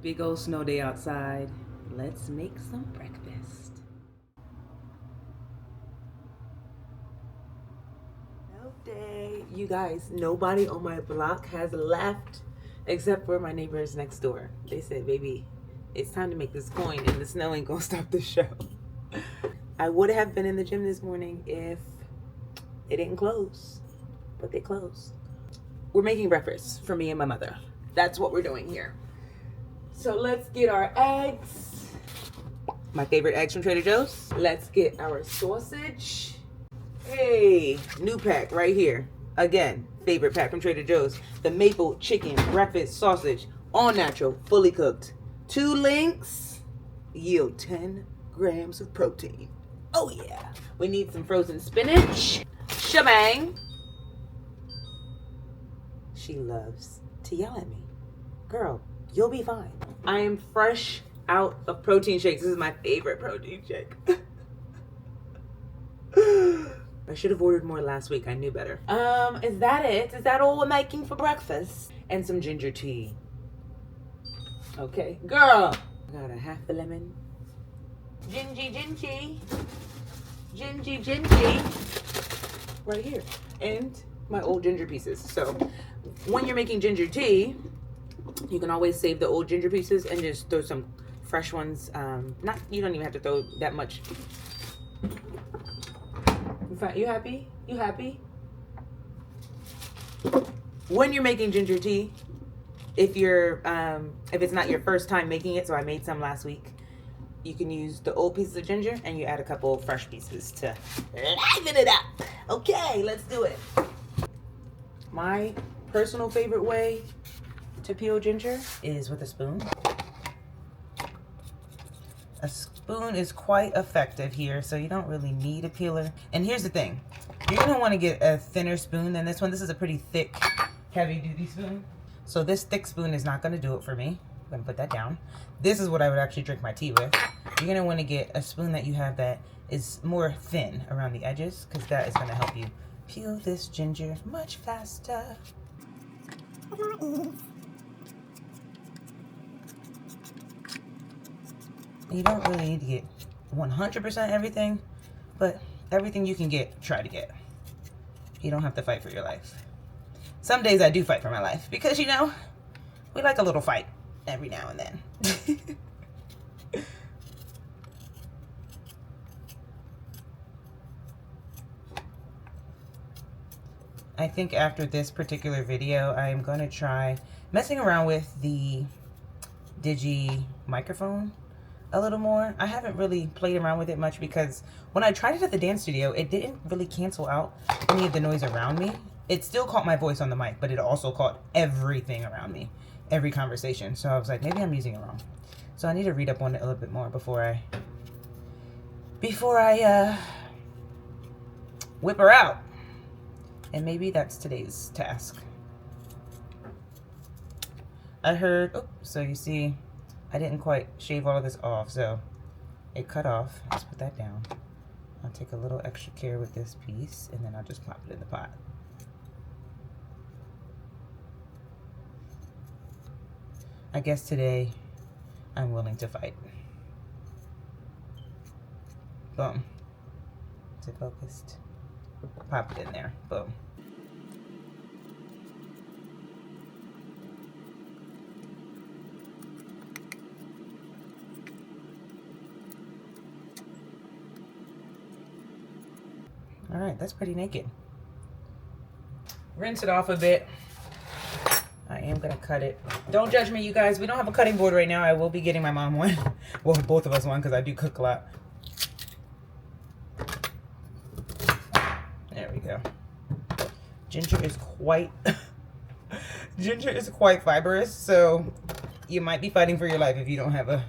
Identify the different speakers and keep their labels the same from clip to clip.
Speaker 1: Big old snow day outside. Let's make some breakfast. Snow day. You guys, nobody on my block has left except for my neighbors next door. They said, baby, it's time to make this coin and the snow ain't gonna stop the show. I would have been in the gym this morning if it didn't close, but they closed. We're making breakfast for me and my mother. That's what we're doing here. So let's get our eggs. My favorite eggs from Trader Joe's. Let's get our sausage. Hey, new pack right here. Again, favorite pack from Trader Joe's. The maple chicken breakfast sausage. All natural, fully cooked. 2 links yield 10 grams of protein. Oh yeah. We need some frozen spinach. Shebang. She loves to yell at me. Girl, you'll be fine. I am fresh out of protein shakes. This is my favorite protein shake. I should have ordered more last week. I knew better. Is that it? Is that all we're making for breakfast? And some ginger tea. Okay. Girl! I got a half a lemon. Gingy. Right here. And my old ginger pieces. So when you're making ginger tea, you can always save the old ginger pieces and just throw some fresh ones. You don't even have to throw that much. You happy? You happy? When you're making ginger tea, if it's not your first time making it, so I made some last week, you can use the old pieces of ginger and you add a couple fresh pieces to liven it up. Okay, let's do it. My personal favorite way to peel ginger is with a spoon. A spoon is quite effective here, so you don't really need a peeler. And here's the thing. You're gonna wanna get a thinner spoon than this one. This is a pretty thick, heavy-duty spoon. So this thick spoon is not gonna do it for me. I'm gonna put that down. This is what I would actually drink my tea with. You're gonna wanna get a spoon that you have that is more thin around the edges, because that is gonna help you peel this ginger much faster. You don't really need to get 100% everything, but everything you can get, try to get. You don't have to fight for your life. Some days I do fight for my life because, you know, we like a little fight every now and then. I think after this particular video, I am going to try messing around with the Digi microphone a little more. I haven't really played around with it much because when I tried it at the dance studio, it didn't really cancel out any of the noise around me. It still caught my voice on the mic, but it also caught everything around me, every conversation. So I was like, maybe I'm using it wrong. So I need to read up on it a little bit more before I whip her out. And maybe that's today's task. I heard, oh, so you see, I didn't quite shave all of this off, so it cut off. Let's put that down. I'll take a little extra care with this piece, and then I'll just plop it in the pot. I guess today I'm willing to fight. Boom. Is it focused? Pop it in there. Boom. All right, that's pretty naked. Rinse it off a bit. I am gonna cut it. Don't judge me, you guys. We don't have a cutting board right now. I will be getting my mom one. Well, both of us one, because I do cook a lot. There we go. Ginger is quite fibrous, so you might be fighting for your life if you don't have a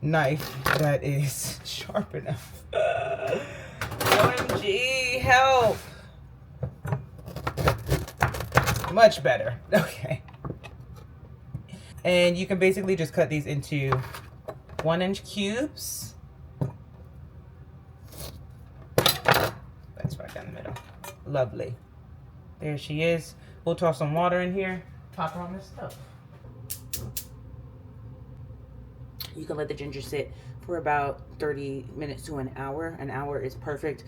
Speaker 1: knife that is sharp enough. OMG, help. Much better. Okay. And you can basically just cut these into 1-inch cubes. That's right down the middle. Lovely. There she is. We'll toss some water in here. Pop her on this stove. You can let the ginger sit for about 30 minutes to an hour. An hour is perfect.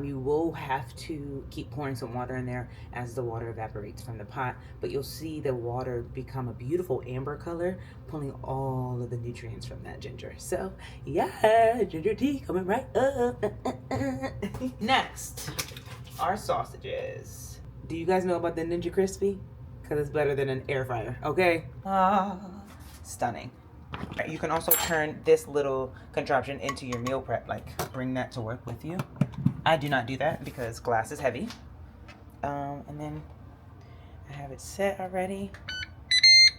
Speaker 1: You will have to keep pouring some water in there as the water evaporates from the pot, but you'll see the water become a beautiful amber color, pulling all of the nutrients from that ginger. So yeah, ginger tea coming right up. Next, our sausages. Do you guys know about the Ninja Crispy? Because it's better than an air fryer, okay? Stunning. You can also turn this little contraption into your meal prep, like bring that to work with you. I do not do that because glass is heavy. And then I have it set already.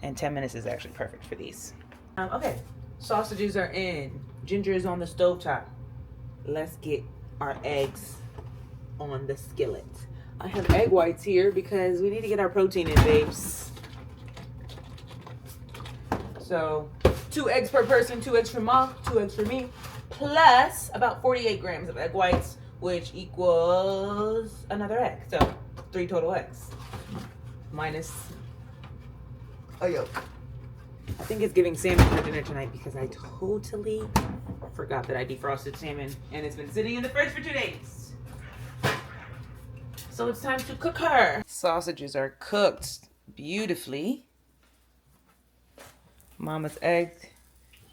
Speaker 1: And 10 minutes is actually perfect for these. Okay, sausages are in. Ginger is on the stovetop. Let's get our eggs on the skillet. I have egg whites here because we need to get our protein in, babes. So 2 eggs per person, 2 eggs for mom, 2 eggs for me, plus about 48 grams of egg whites, which equals another egg. So 3 total eggs, minus a yolk. I think it's giving salmon for dinner tonight because I totally forgot that I defrosted salmon and it's been sitting in the fridge for 2 days. So it's time to cook her. Sausages are cooked beautifully. Mama's egg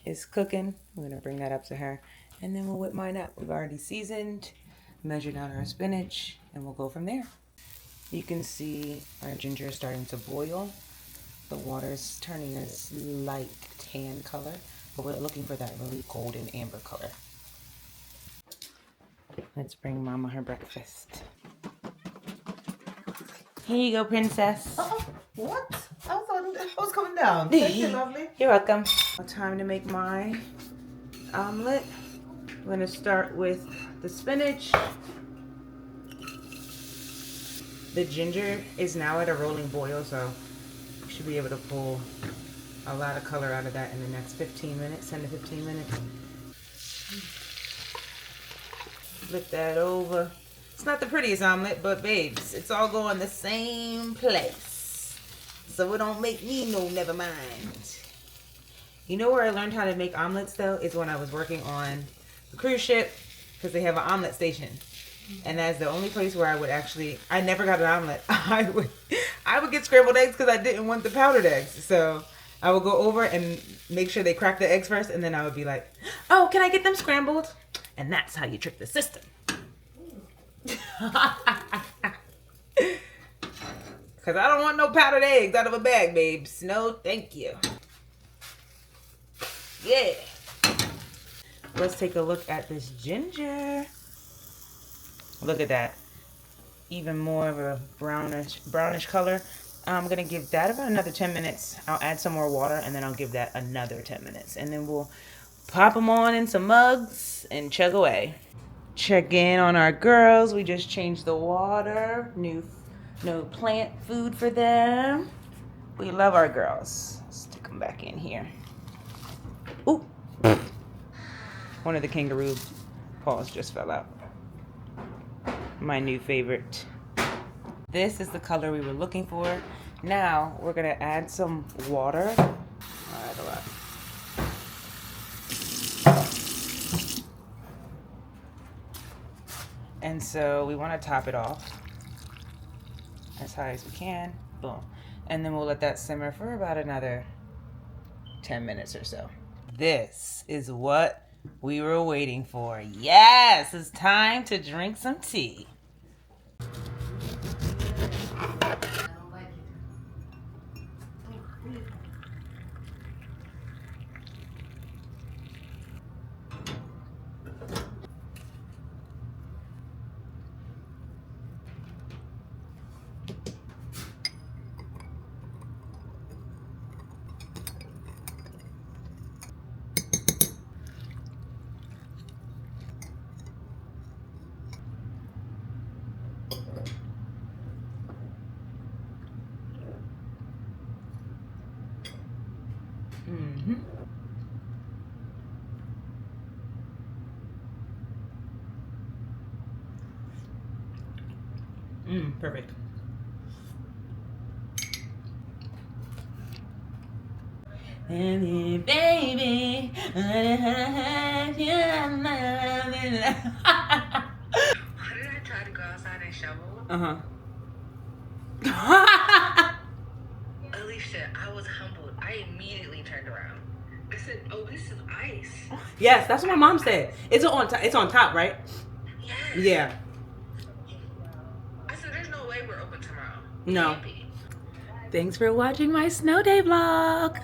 Speaker 1: is cooking. I'm gonna bring that up to her and then we'll whip mine up. We've already seasoned, measured out our spinach, and we'll go from there. You can see our ginger is starting to boil. The water is turning this light tan color, but we're looking for that really golden amber color. Let's bring Mama her breakfast. Here you go, princess.
Speaker 2: What? I was coming down. Thank you, lovely.
Speaker 1: You're welcome. Time to make my omelet. I'm gonna start with the spinach. The ginger is now at a rolling boil, so you should be able to pull a lot of color out of that in the next 15 minutes, 10 to 15 minutes. Flip that over. It's not the prettiest omelet, but babes, it's all going the same place. So it don't make me no never mind. You know where I learned how to make omelets though? Is when I was working on the cruise ship, because they have an omelet station. And that's the only place where I never got an omelet. I would get scrambled eggs because I didn't want the powdered eggs. So I would go over and make sure they cracked the eggs first, and then I would be like, oh, can I get them scrambled? And that's how you trick the system. Because I don't want no powdered eggs out of a bag, babes. No, thank you. Yeah. Let's take a look at this ginger. Look at that. Even more of a brownish color. I'm going to give that about another 10 minutes. I'll add some more water and then I'll give that another 10 minutes. And then we'll pop them on in some mugs and chug away. Check in on our girls. We just changed the water. No plant food for them. We love our girls. Let's stick them back in here. Ooh. One of the kangaroo paws just fell out. My new favorite. This is the color we were looking for. Now we're gonna add some water. I'll add a lot. And so we want to top it off as high as we can. Boom. And then we'll let that simmer for about another 10 minutes or so. This is what we were waiting for. Yes, it's time to drink some tea. Mm-hmm. Perfect. Baby, baby.
Speaker 3: Why did I try to go outside and shovel? Alicia, I was humbled. I immediately turned around. I said, "Oh, this is ice."
Speaker 1: Yes, that's what my mom said. It's on top. It's on top, right?
Speaker 3: Yes.
Speaker 1: Yeah.
Speaker 3: I said, "There's no way we're open tomorrow."
Speaker 1: No.
Speaker 3: Can't be.
Speaker 1: Thanks for watching my snow day vlog.